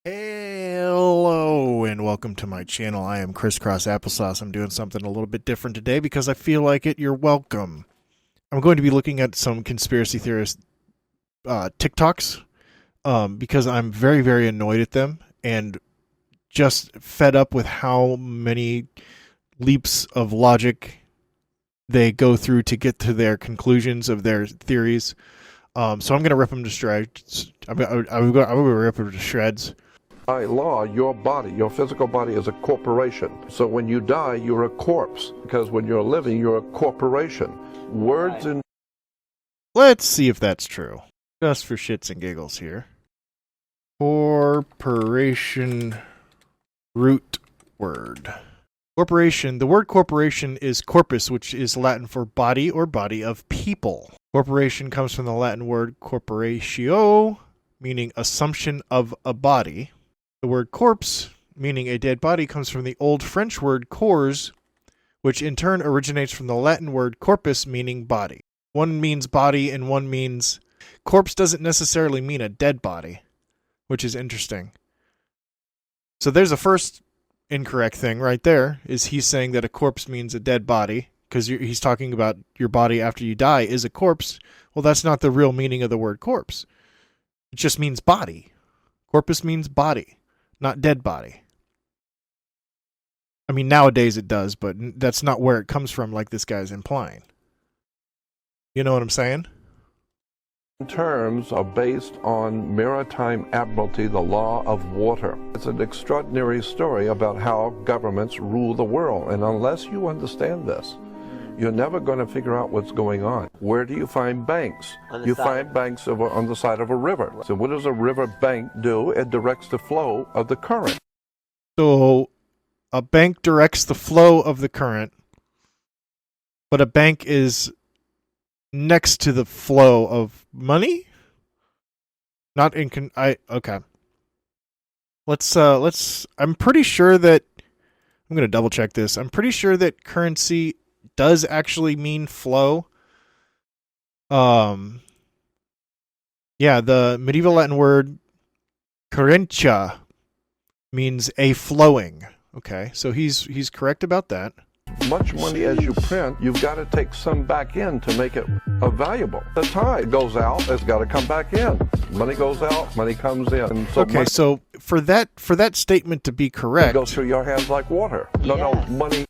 Hello and welcome to my channel. I am criscrosaplesos. I'm doing something a little bit different today because I feel like it. You're welcome. I'm going to be looking at some conspiracy theorist TikToks because I'm very, very annoyed at them and just fed up with how many leaps of logic they go through to get to their conclusions of their theories. So I'm going to rip them to shreds. I'm going to rip them to shreds. By law, your body, your physical body is a corporation. So when you die, you're a corpse. Because when you're living, you're a corporation. Words in... Let's see if that's true. Just for shits and giggles here. Corporation root word. Corporation. The word corporation is corpus, which is Latin for body or body of people. Corporation comes from the Latin word corporatio, meaning assumption of a body. The word corpse, meaning a dead body, comes from the Old French word corps, which in turn originates from the Latin word corpus, meaning body. One means body and one means... Corpse doesn't necessarily mean a dead body, which is interesting. So there's a first incorrect thing right there, is he's saying that a corpse means a dead body, because he's talking about your body after you die is a corpse. Well, that's not the real meaning of the word corpse. It just means body. Corpus means body, not dead body. I mean, nowadays it does, but that's not where it comes from like this guy's implying. You know what I'm saying? terms are based on maritime admiralty, the law of water. It's an extraordinary story about how governments rule the world, and unless you understand this, you're never going to figure out what's going on. Where do you find banks? You find banks on the side of a river. So what does a river bank do? It directs the flow of the current. So a bank directs the flow of the current, but a bank is next to the flow of money? Not in okay. Let's I'm pretty sure that I'm going to double check this. I'm pretty sure that currency does actually mean flow. Yeah, the medieval Latin word currentia means a flowing. Okay, so he's correct about that. Much money as you print, you've got to take some back in to make it valuable. The tide goes out, it's got to come back in. Money goes out, money comes in. So okay, so for that statement to be correct, it goes through your hands like water. No, money.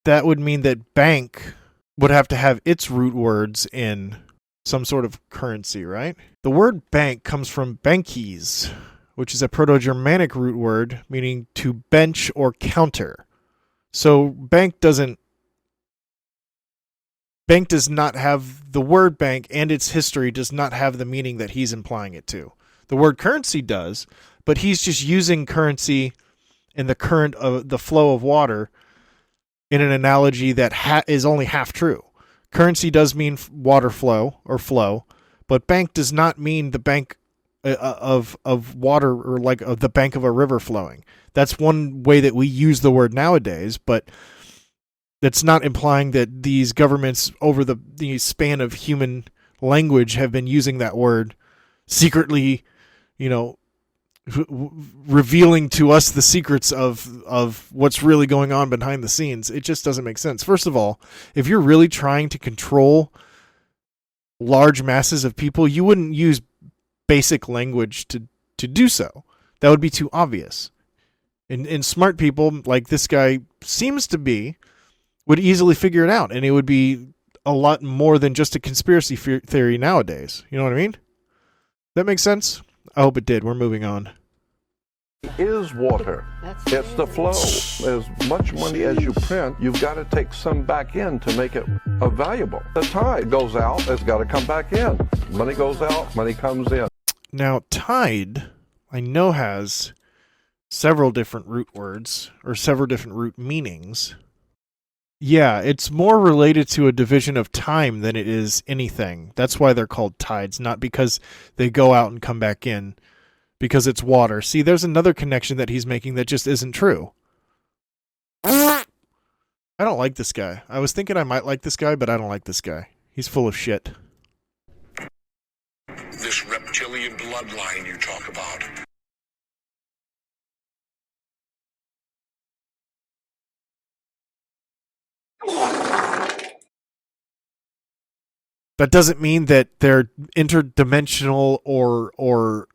That would mean that bank would have to have its root words in some sort of currency, right? The word bank comes from bankes, which is a Proto-Germanic root word meaning to bench or counter. So bank does not have, the word bank and its history does not have the meaning that he's implying it to. The word currency does, but he's just using currency in the current of the flow of water in an analogy that is only half true. Currency does mean water flow or flow, but bank does not mean the bank of water, or like the bank of a river flowing. That's one way that we use the word nowadays, but that's not implying that these governments over the span of human language have been using that word secretly, you know, revealing to us the secrets of what's really going on behind the scenes. It just doesn't make sense. First of all, if you're really trying to control large masses of people, you wouldn't use basic language to do so. That would be too obvious. And smart people, like this guy seems to be, would easily figure it out, and it would be a lot more than just a conspiracy theory nowadays. You know what I mean? That makes sense? I hope it did. We're moving on. Is water. It's the flow. As much money as you print, you've got to take some back in to make it valuable. The tide goes out, it's got to come back in. Money goes out, money comes in. Now, tide, I know, has several different root words, or several different root meanings. Yeah, it's more related to a division of time than it is anything. That's why they're called tides, not because they go out and come back in, because it's water. See, there's another connection that he's making that just isn't true. I don't like this guy. I was thinking I might like this guy, but I don't like this guy. He's full of shit. This reptilian bloodline you talk about, That doesn't mean that they're interdimensional or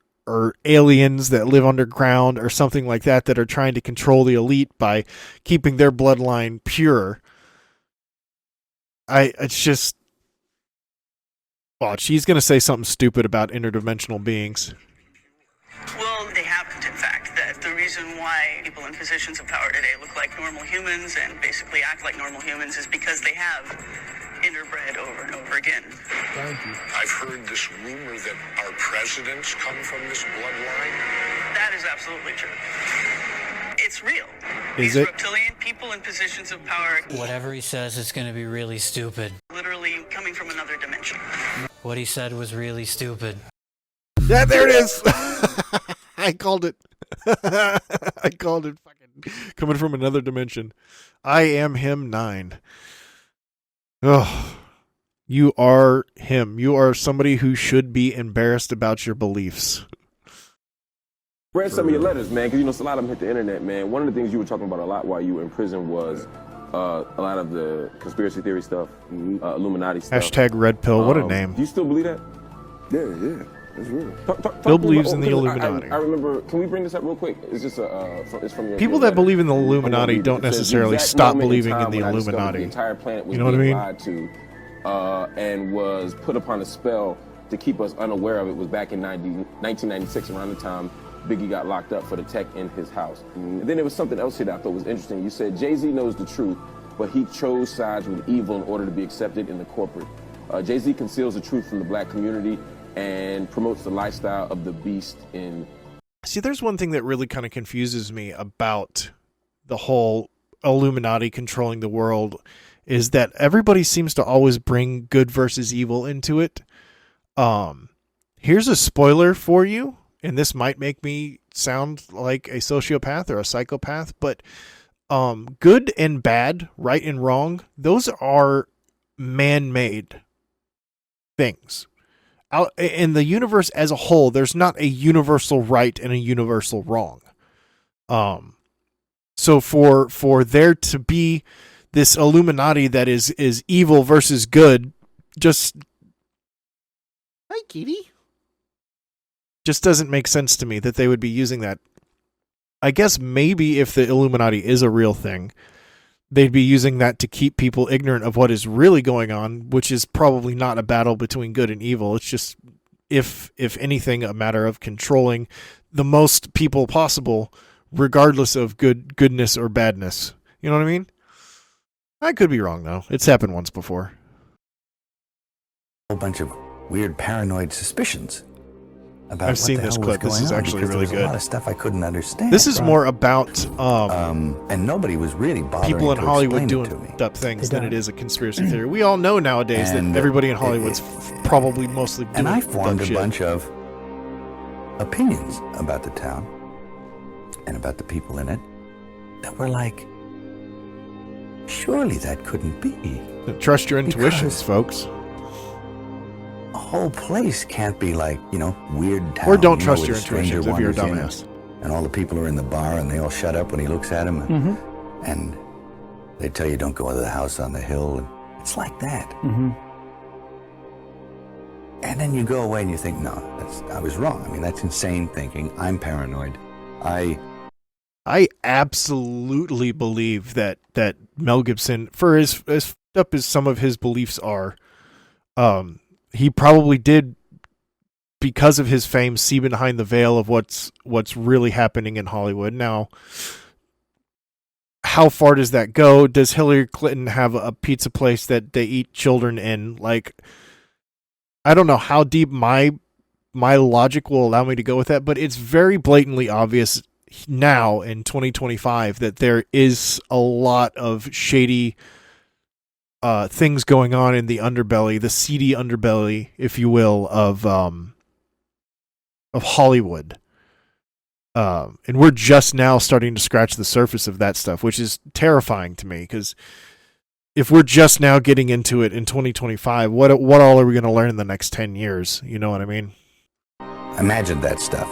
aliens that live underground or something like that that are trying to control the elite by keeping their bloodline pure. It's just... Well, she's going to say something stupid about interdimensional beings. Well, they haven't, in fact. That the reason why people in positions of power today look like normal humans and basically act like normal humans is because they have interbred over and over again. Thank you. I've heard this rumor that our presidents come from this bloodline. That is absolutely true. It's real. Is These it? reptilian people in positions of power, Whatever he says is going to be really stupid. literally coming from another dimension. What he said was really stupid. Yeah, there it is. I called it. I called it. Fucking coming from another dimension. I am him 9. Oh, you are him. You are somebody who should be embarrassed about your beliefs. Read some of your letters, man, because, you know, a lot of them hit the internet, man. One of the things you were talking about a lot while you were in prison was a lot of the conspiracy theory stuff, Illuminati stuff. Hashtag red pill. What a name. Do you still believe that? Yeah, it's real. Bill believes in the Illuminati. I remember, can we bring this up real quick? It's just it's from your People that believe in the Illuminati don't necessarily stop believing in the Illuminati. The entire planet was You know what I mean? lied to and was put upon a spell to keep us unaware of it was back in 1996, around the time Biggie got locked up for the tech in his house. And then there was something else here that I thought was interesting. You said Jay-Z knows the truth, but he chose sides with evil in order to be accepted in the corporate. Jay-Z conceals the truth from the black community and promotes the lifestyle of the beast in... See, there's one thing that really kind of confuses me about the whole Illuminati controlling the world is that everybody seems to always bring good versus evil into it. Here's a spoiler for you, and this might make me sound like a sociopath or a psychopath, but good and bad, right and wrong, those are man-made things. Out in the universe as a whole, there's not a universal right and a universal wrong. So for there to be this Illuminati that is evil versus good, just... Hi, kitty. Just doesn't make sense to me that they would be using that. I guess maybe if the Illuminati is a real thing, they'd be using that to keep people ignorant of what is really going on, which is probably not a battle between good and evil. It's just, if anything, a matter of controlling the most people possible, regardless of goodness or badness. You know what I mean? I could be wrong, though. It's happened once before. A whole bunch of weird paranoid suspicions about I've seen this clip. This is actually really good. A lot of stuff I couldn't understand. This is more about and nobody was really bothering people in to Hollywood explain it to doing me. up things than it is a conspiracy theory. We all know nowadays And that everybody in Hollywood's probably mostly doing And I formed dumb a shit. bunch of opinions about the town and about the people in it that were like, surely that couldn't be. Trust your intuitions, Because- folks. A whole place can't be like, weird town. Or don't you know, trust where your the stranger intuitions if you're a wanders in dumbass. And all the people are in the bar and they all shut up when he looks at them. And, and they tell you don't go into the house on the hill. And it's like that. And then you go away and you think, no, I was wrong. I mean, that's insane thinking. I'm paranoid. I absolutely believe that Mel Gibson, for as fucked up as some of his beliefs are, he probably did, because of his fame, see behind the veil of what's really happening in Hollywood. Now, how far does that go? Does Hillary Clinton have a pizza place that they eat children in? Like, I don't know how deep my logic will allow me to go with that, but it's very blatantly obvious now in 2025 that there is a lot of shady things going on in the underbelly, the seedy underbelly, if you will, of Hollywood. And we're just now starting to scratch the surface of that stuff, which is terrifying to me, because if we're just now getting into it in 2025, what all are we going to learn in the next 10 years? You know what I mean? Imagine that stuff.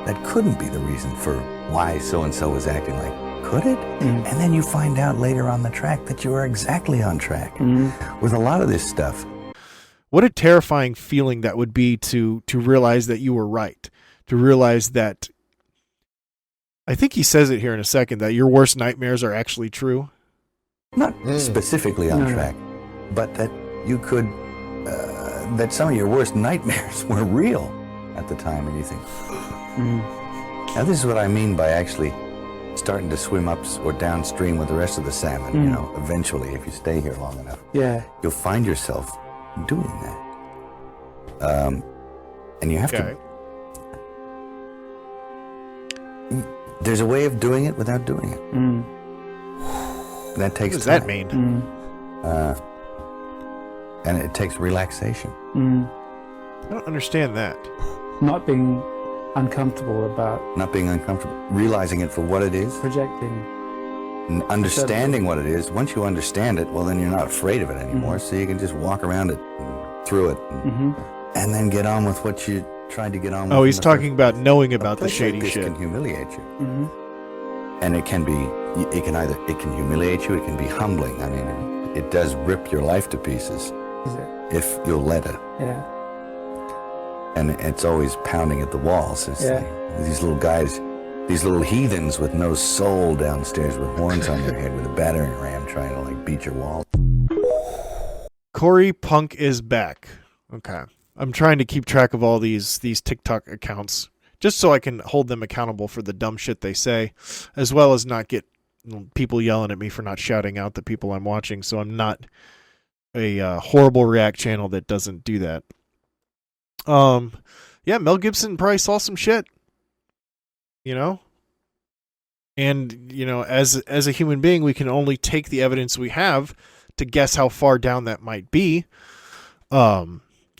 That couldn't be the reason for why so-and-so was acting like could it? And then you find out later on the track that you are exactly on track with a lot of this stuff. What a terrifying feeling that would be to realize that you were right. To realize that, I think he says it here in a second, that your worst nightmares are actually true. Not specifically on track, but that you could, that some of your worst nightmares were real at the time, and you think, now this is what I mean by actually starting to swim up or downstream with the rest of the salmon, you know, eventually, if you stay here long enough. Yeah. You'll find yourself doing that. And you have to... There's a way of doing it without doing it. That takes What does time. that mean? And it takes relaxation. I don't understand that. Not being uncomfortable about Not being uncomfortable. Realizing it for what it is. projecting. And understanding what it is. Once you understand it, well, then you're not afraid of it anymore. So you can just walk around it, and through it, and then get on with what you tried to get on with. Oh, in he's the talking first about knowing about place. the A place shady like this shit. can humiliate you. And it can be, it can humiliate you, it can be humbling. I mean, it does rip your life to pieces Is it? if you'll let it. Yeah. And it's always pounding at the walls. It's Yeah. like these little guys, these little heathens with no soul downstairs with horns on their head with a battering ram trying to like beat your wall. Corey Punk is back. Okay. I'm trying to keep track of all these TikTok accounts just so I can hold them accountable for the dumb shit they say, as well as not get people yelling at me for not shouting out the people I'm watching, so I'm not a horrible react channel that doesn't do that. Yeah, Mel Gibson probably saw some shit, you know? And, you know, as a human being, we can only take the evidence we have to guess how far down that might be.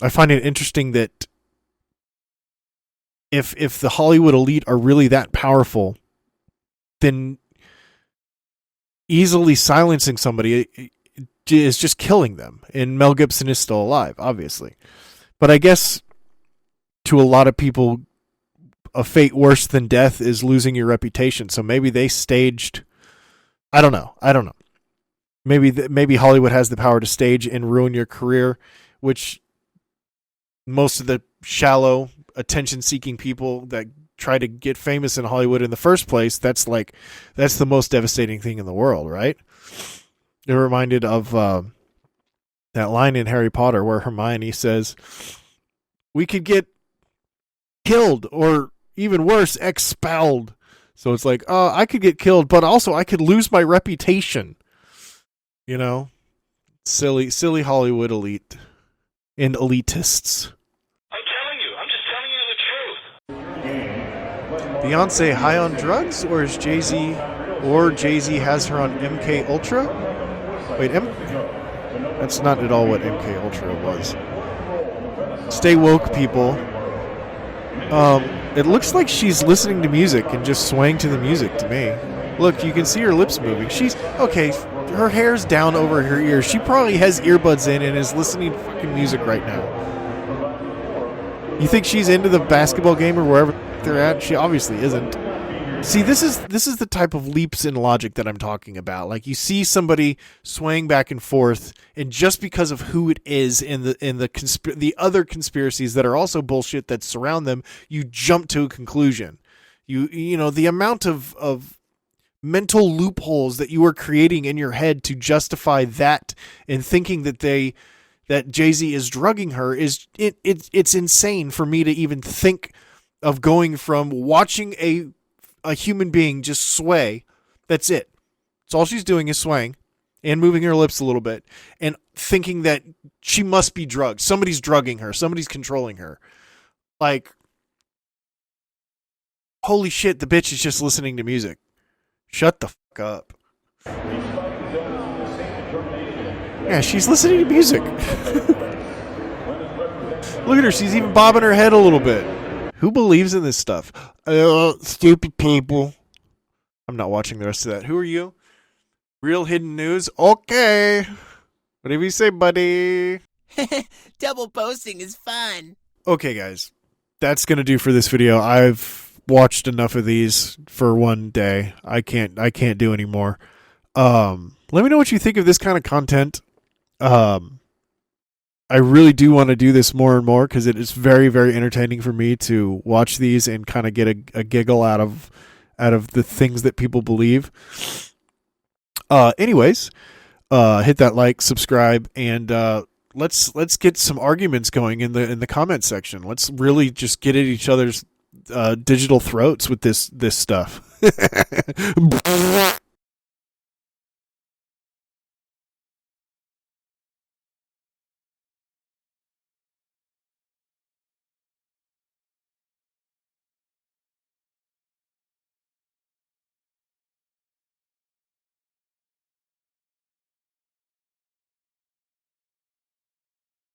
I find it interesting that if the Hollywood elite are really that powerful, then easily silencing somebody is just killing them. And Mel Gibson is still alive, obviously. But I guess to a lot of people, a fate worse than death is losing your reputation. So maybe they staged... I don't know. Maybe Hollywood has the power to stage and ruin your career, which most of the shallow, attention-seeking people that try to get famous in Hollywood in the first place, that's the most devastating thing in the world, right? It reminded of that line in Harry Potter where Hermione says, "We could get killed or even worse, expelled." So it's like, I could get killed, but also I could lose my reputation. You know, silly Hollywood elite and elitists. I'm telling you, I'm just telling you the truth. Beyonce high on drugs, or is Jay-Z has her on MK Ultra? Wait, that's not at all what MK Ultra was. Stay woke, people. It looks like she's listening to music and just swaying to the music to me. Look, you can see her lips moving. She's okay. Her hair's down over her ears. She probably has earbuds in and is listening to fucking music right now. You think she's into the basketball game or wherever they're at? She obviously isn't. See, this is the type of leaps in logic that I'm talking about. Like, you see somebody swaying back and forth, and just because of who it is in the other conspiracies that are also bullshit that surround them, you jump to a conclusion. You know the amount of mental loopholes that you are creating in your head to justify that and thinking that Jay-Z is drugging her it's insane for me to even think of going from watching a human being just sway. That's it. It's all she's doing is swaying and moving her lips a little bit and thinking that she must be drugged. Somebody's drugging her. Somebody's controlling her. Like, holy shit, the bitch is just listening to music. Shut the fuck up. Yeah, she's listening to music. Look at her. She's even bobbing her head a little bit. Who believes in this stuff? Stupid people. I'm not watching the rest of that. Who are you? Real Hidden News? Okay. Whatever you say, buddy. Double posting is fun. Okay, guys. That's going to do for this video. I've watched enough of these for one day. I can't do any more. Let me know what you think of this kind of content. I really do want to do this more and more because it is very, very entertaining for me to watch these and kind of get a giggle out of the things that people believe. Anyways, hit that like, subscribe, and let's get some arguments going in the comment section. Let's really just get at each other's digital throats with this stuff.